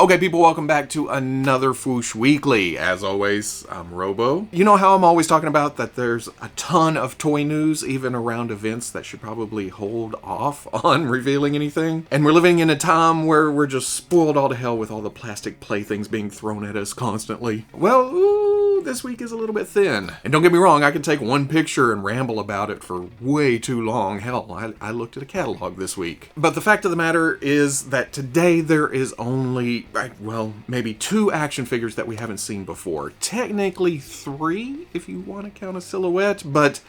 Okay, people, welcome back to another Fwoosh Weekly. As always, I'm Robo. You know how I'm always talking about that there's a ton of toy news, even around events that should probably hold off on revealing anything? And we're living in a time where we're just spoiled all to hell with all the plastic playthings being thrown at us constantly. Well, this week is a little bit thin. And don't get me wrong, I can take one picture and ramble about it for way too long. Hell, I looked at a catalog this week. But the fact of the matter is that today there is only, well, maybe 2 action figures that we haven't seen before. Technically 3, if you want to count a silhouette, but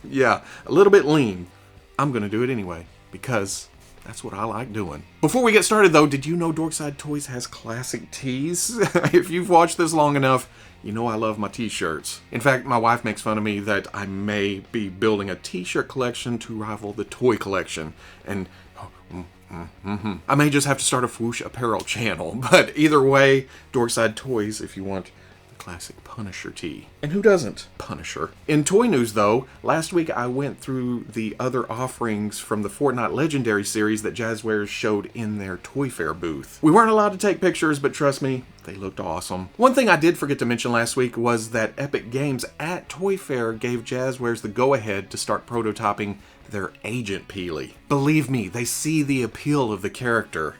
yeah, a little bit lean. I'm gonna do it anyway, because that's what I like doing. Before we get started though, did you know Dorkside Toys has classic tees? If you've watched this long enough, you know I love my t-shirts. In fact, my wife makes fun of me that I may be building a t-shirt collection to rival the toy collection. And I may just have to start a Fwoosh apparel channel. But either way, Dorkside Toys if you want classic Punisher tee. And who doesn't? Punisher. In toy news though, last week I went through the other offerings from the Fortnite Legendary series that Jazwares showed in their Toy Fair booth. We weren't allowed to take pictures, but trust me, they looked awesome. One thing I did forget to mention last week was that Epic Games at Toy Fair gave Jazwares the go-ahead to start prototyping their Agent Peely. Believe me, they see the appeal of the character.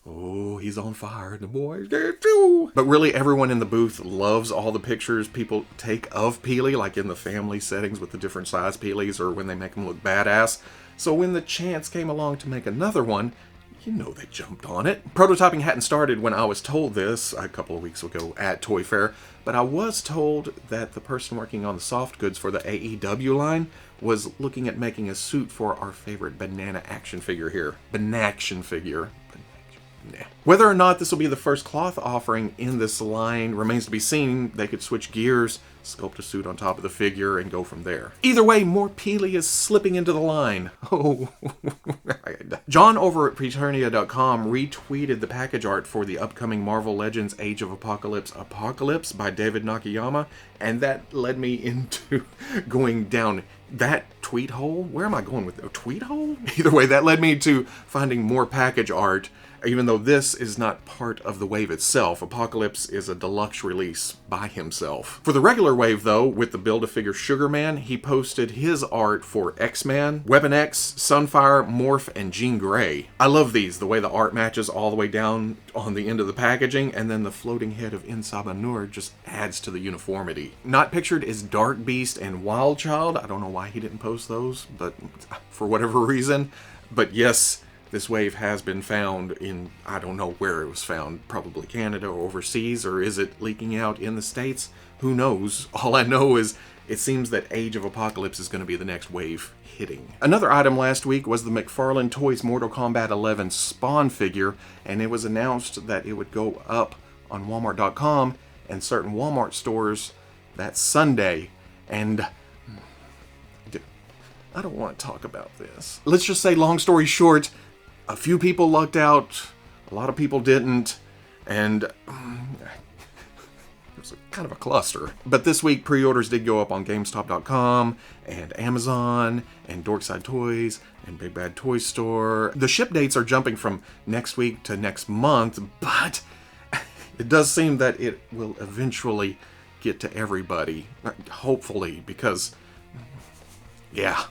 Oh, he's on fire, and the boys did too. But really, everyone in the booth loves all the pictures people take of Peely, like in the family settings with the different size Peelys, or when they make them look badass. So when the chance came along to make another one, you know they jumped on it. Prototyping hadn't started when I was told this a couple of weeks ago at Toy Fair, but I was told that the person working on the soft goods for the AEW line was looking at making a suit for our favorite banana action figure here. Banaction figure. Nah. Whether or not this will be the first cloth offering in this line remains to be seen. They could switch gears, sculpt a suit on top of the figure, and go from there. Either way, more Peely is slipping into the line. Oh. John over at Preternia.com retweeted the package art for the upcoming Marvel Legends Age of Apocalypse by David Nakayama, and that led me into going down that tweet hole. Where am I going with a tweet hole? Either way, that led me to finding more package art. Even though this is not part of the wave itself, Apocalypse is a deluxe release by himself. For the regular wave though, with the Build-A-Figure Sugar Man, he posted his art for X-Man, Weapon X, Sunfire, Morph, and Jean Grey. I love these, the way the art matches all the way down on the end of the packaging, and then the floating head of Insabanur just adds to the uniformity. Not pictured is Dark Beast and Wild Child. I don't know why he didn't post those, but for whatever reason. But yes, this wave has been found in, I don't know where it was found, probably Canada or overseas, or is it leaking out in the States? Who knows? All I know is it seems that Age of Apocalypse is going to be the next wave hitting. Another item last week was the McFarlane Toys Mortal Kombat 11 Spawn figure, and it was announced that it would go up on Walmart.com and certain Walmart stores that Sunday, and I don't want to talk about this. Let's just say, long story short, a few people lucked out, a lot of people didn't, and it was kind of a cluster. But this week, pre-orders did go up on GameStop.com, and Amazon, and Dorkside Toys, and Big Bad Toy Store. The ship dates are jumping from next week to next month, but it does seem that it will eventually get to everybody, hopefully, because, yeah.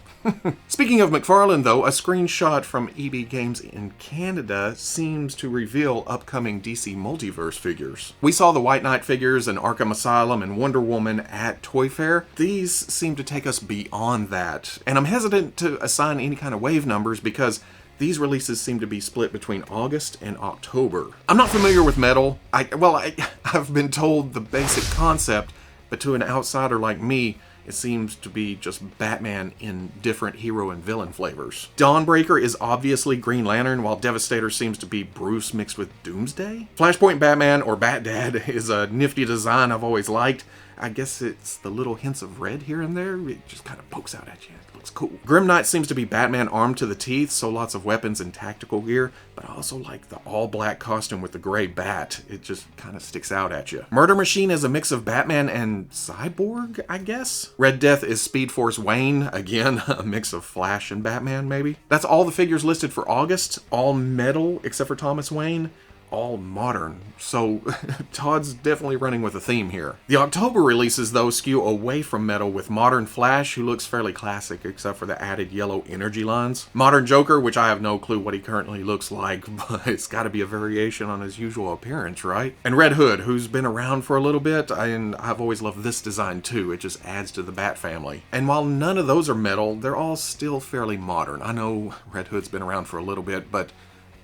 Speaking of McFarlane though, a screenshot from EB Games in Canada seems to reveal upcoming DC Multiverse figures. We saw the White Knight figures and Arkham Asylum and Wonder Woman at Toy Fair. These seem to take us beyond that, and I'm hesitant to assign any kind of wave numbers because these releases seem to be split between August and October. I'm not familiar with metal. I've been told the basic concept, but to an outsider like me, it seems to be just Batman in different hero and villain flavors. Dawnbreaker is obviously Green Lantern, while Devastator seems to be Bruce mixed with Doomsday. Flashpoint Batman, or Bat-Dad, is a nifty design I've always liked. I guess it's the little hints of red here and there. It just kind of pokes out at you. It looks cool. Grim Knight seems to be Batman armed to the teeth, so lots of weapons and tactical gear, but I also like the all-black costume with the gray bat. It just kind of sticks out at you. Murder Machine is a mix of Batman and Cyborg, I guess? Red Death is Speed Force Wayne, again, a mix of Flash and Batman, maybe? That's all the figures listed for August, all metal except for Thomas Wayne. all modern. So Todd's definitely running with a theme here. The October releases, though, skew away from metal with Modern Flash, who looks fairly classic except for the added yellow energy lines. Modern Joker, which I have no clue what he currently looks like, but it's got to be a variation on his usual appearance, right? And Red Hood, who's been around for a little bit, and I've always loved this design too. It just adds to the Bat family. And while none of those are metal, they're all still fairly modern. I know Red Hood's been around for a little bit, but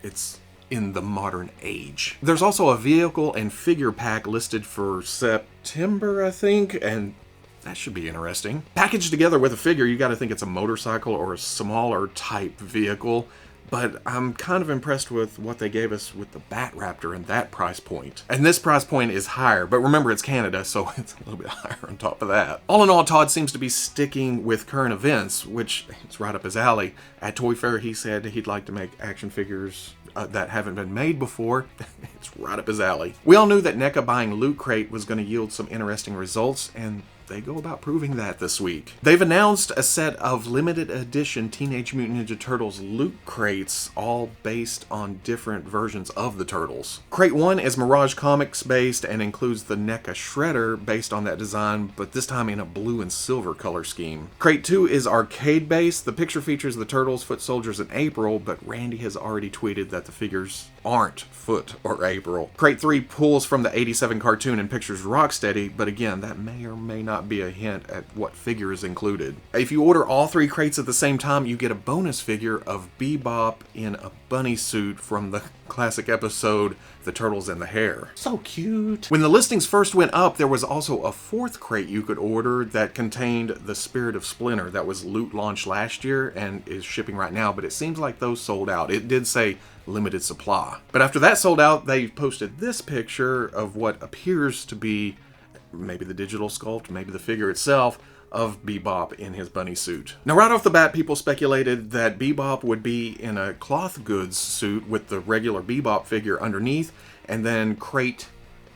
it's in the modern age. There's also a vehicle and figure pack listed for September, I think, and that should be interesting. Packaged together with a figure, you gotta think it's a motorcycle or a smaller type vehicle, but I'm kind of impressed with what they gave us with the Bat Raptor and that price point. And this price point is higher, but remember it's Canada, so it's a little bit higher on top of that. All in all, Todd seems to be sticking with current events, which is right up his alley. At Toy Fair, he said he'd like to make action figures that haven't been made before. It's right up his alley. We all knew that NECA buying Loot Crate was going to yield some interesting results, and they go about proving that this week. They've announced a set of limited edition Teenage Mutant Ninja Turtles loot crates, all based on different versions of the Turtles. Crate 1 is Mirage Comics based and includes the NECA Shredder based on that design, but this time in a blue and silver color scheme. Crate 2 is arcade based. The picture features the Turtles, Foot Soldiers, and April, but Randy has already tweeted that the figures aren't Foot or April. Crate 3 pulls from the '87 cartoon and pictures Rocksteady, but again, that may or may not be a hint at what figure is included. If you order all 3 crates at the same time, you get a bonus figure of Bebop in a bunny suit from the classic episode The Turtles and the Hare. So cute. When the listings first went up, there was also a 4th crate you could order that contained the Spirit of Splinter that was loot launched last year and is shipping right now, but it seems like those sold out. It did say limited supply. But after that sold out, they posted this picture of what appears to be maybe the digital sculpt, maybe the figure itself, of Bebop in his bunny suit. Now, right off the bat, people speculated that Bebop would be in a cloth goods suit with the regular Bebop figure underneath, and then Crate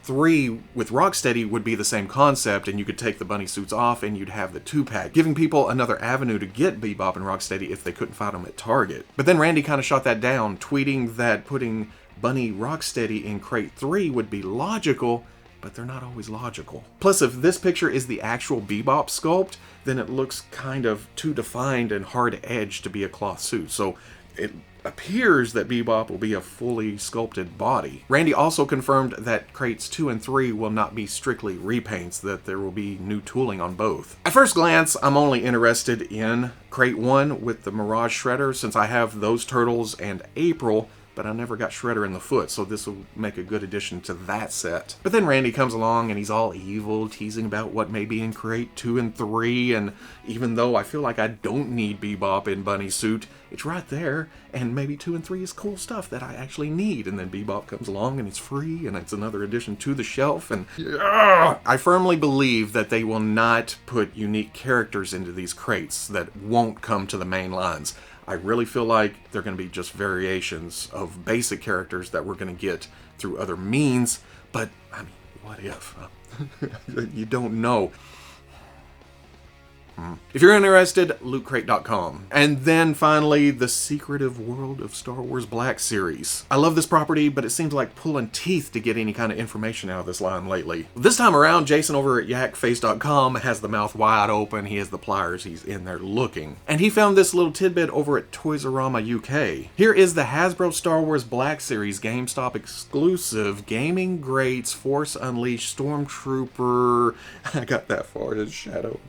3 with Rocksteady would be the same concept, and you could take the bunny suits off and you'd have the 2-pack, giving people another avenue to get Bebop and Rocksteady if they couldn't find them at Target. But then Randy kind of shot that down, tweeting that putting Bunny Rocksteady in Crate 3 would be logical, but they're not always logical. Plus, if this picture is the actual Bebop sculpt, then it looks kind of too defined and hard-edged to be a cloth suit. So it appears that Bebop will be a fully sculpted body. Randy also confirmed that crates 2 and 3 will not be strictly repaints, that there will be new tooling on both. At first glance, I'm only interested in Crate 1 with the Mirage Shredder, since I have those Turtles and April, but I never got Shredder in the foot, so this will make a good addition to that set. But then Randy comes along and he's all evil, teasing about what may be in Crate 2 and 3, and even though I feel like I don't need Bebop in bunny suit, it's right there, and maybe 2 and 3 is cool stuff that I actually need, and then Bebop comes along and it's free, and it's another addition to the shelf, and yeah! I firmly believe that they will not put unique characters into these crates that won't come to the main lines. I really feel like they're going to be just variations of basic characters that we're going to get through other means, but, I mean, what if? You don't know. If you're interested, lootcrate.com. And then finally, the Secretive World of Star Wars Black series. I love this property, but it seems like pulling teeth to get any kind of information out of this line lately. This time around, Jason over at yakface.com has the mouth wide open, he has the pliers, he's in there looking. And he found this little tidbit over at Toys-R-Rama UK. Here is the Hasbro Star Wars Black series GameStop exclusive Gaming Greats Force Unleashed Stormtrooper. I got that far as Shadow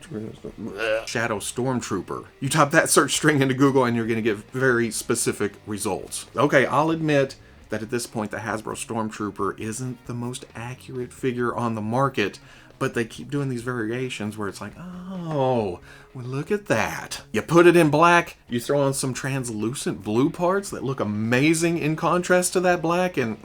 Stormtrooper. You type that search string into Google and you're going to get very specific results. Okay, I'll admit that at this point the Hasbro Stormtrooper isn't the most accurate figure on the market, but they keep doing these variations where it's like, oh, well, look at that. You put it in black, you throw on some translucent blue parts that look amazing in contrast to that black, and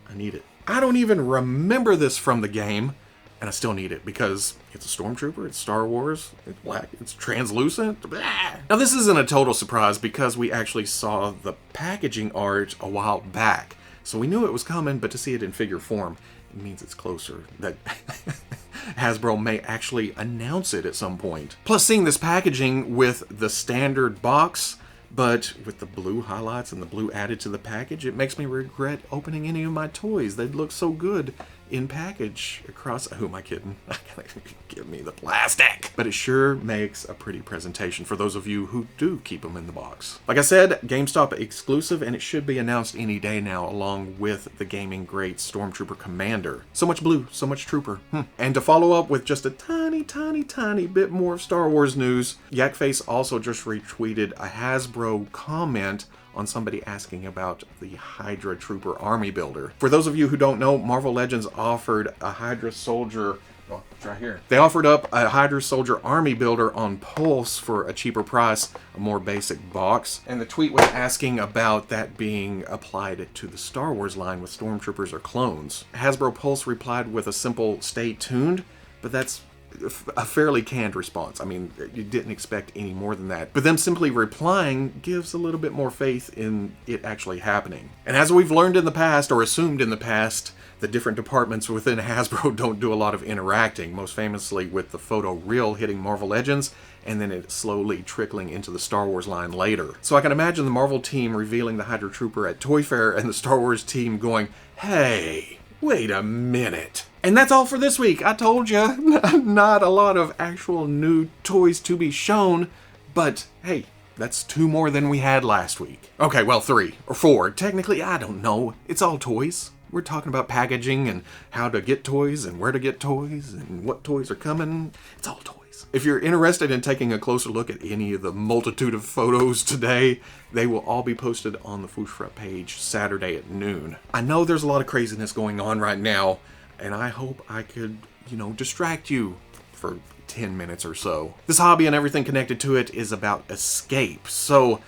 I need it. I don't even remember this from the game, and I still need it because it's a Stormtrooper, it's Star Wars, it's black, it's translucent. Blah. Now this isn't a total surprise because we actually saw the packaging art a while back. So we knew it was coming, but to see it in figure form, it means it's closer. That Hasbro may actually announce it at some point. Plus, seeing this packaging with the standard box But with the blue highlights and the blue added to the package, it makes me regret opening any of my toys. They'd look so good in package across... Who am I kidding? Give me the plastic. But it sure makes a pretty presentation for those of you who do keep them in the box. Like I said, GameStop exclusive, and it should be announced any day now, along with the gaming great Stormtrooper Commander. So much blue, so much trooper. And to follow up with just a tiny bit more of Star Wars news, Yakface also just retweeted a Hasbro comment on somebody asking about the Hydra Trooper Army Builder. For those of you who don't know, Marvel Legends offered a Hydra Soldier... Oh, it's right here. They offered up a Hydra Soldier Army Builder on Pulse for a cheaper price, a more basic box. And the tweet was asking about that being applied to the Star Wars line with Stormtroopers or clones. Hasbro Pulse replied with a simple "stay tuned," but that's a fairly canned response. I mean, you didn't expect any more than that. But them simply replying gives a little bit more faith in it actually happening. And as we've learned in the past, or assumed in the past, the different departments within Hasbro don't do a lot of interacting, most famously with the photo reel hitting Marvel Legends, and then it slowly trickling into the Star Wars line later. So I can imagine the Marvel team revealing the Hydra Trooper at Toy Fair, and the Star Wars team going, "Hey, wait a minute." And that's all for this week. I told you, not a lot of actual new toys to be shown, but hey, that's 2 more than we had last week. Okay, well, 3 or 4. Technically, I don't know. It's all toys. We're talking about packaging and how to get toys and where to get toys and what toys are coming. It's all toys. If you're interested in taking a closer look at any of the multitude of photos today, they will all be posted on the Fwoosh front page Saturday at noon. I know there's a lot of craziness going on right now, and I hope I could, distract you for 10 minutes or so. This hobby and everything connected to it is about escape. So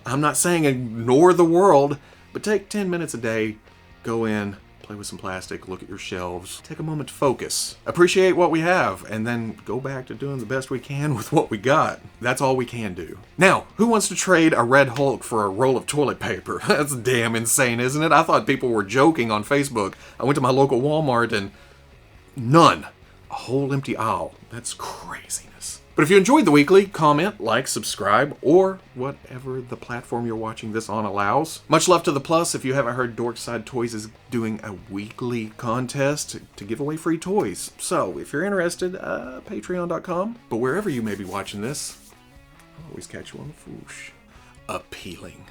I'm not saying ignore the world, but take 10 minutes a day, go in, play with some plastic, look at your shelves, take a moment to focus, appreciate what we have, and then go back to doing the best we can with what we got. That's all we can do. Now, who wants to trade a Red Hulk for a roll of toilet paper? That's damn insane, isn't it? I thought people were joking on Facebook. I went to my local Walmart and none. A whole empty aisle. That's craziness. But if you enjoyed the weekly, comment, like, subscribe, or whatever the platform you're watching this on allows. Much love to the plus. If you haven't heard, Dorkside Toys is doing a weekly contest to give away free toys. So if you're interested, patreon.com. But wherever you may be watching this, I'll always catch you on the Fwoosh. Appealing.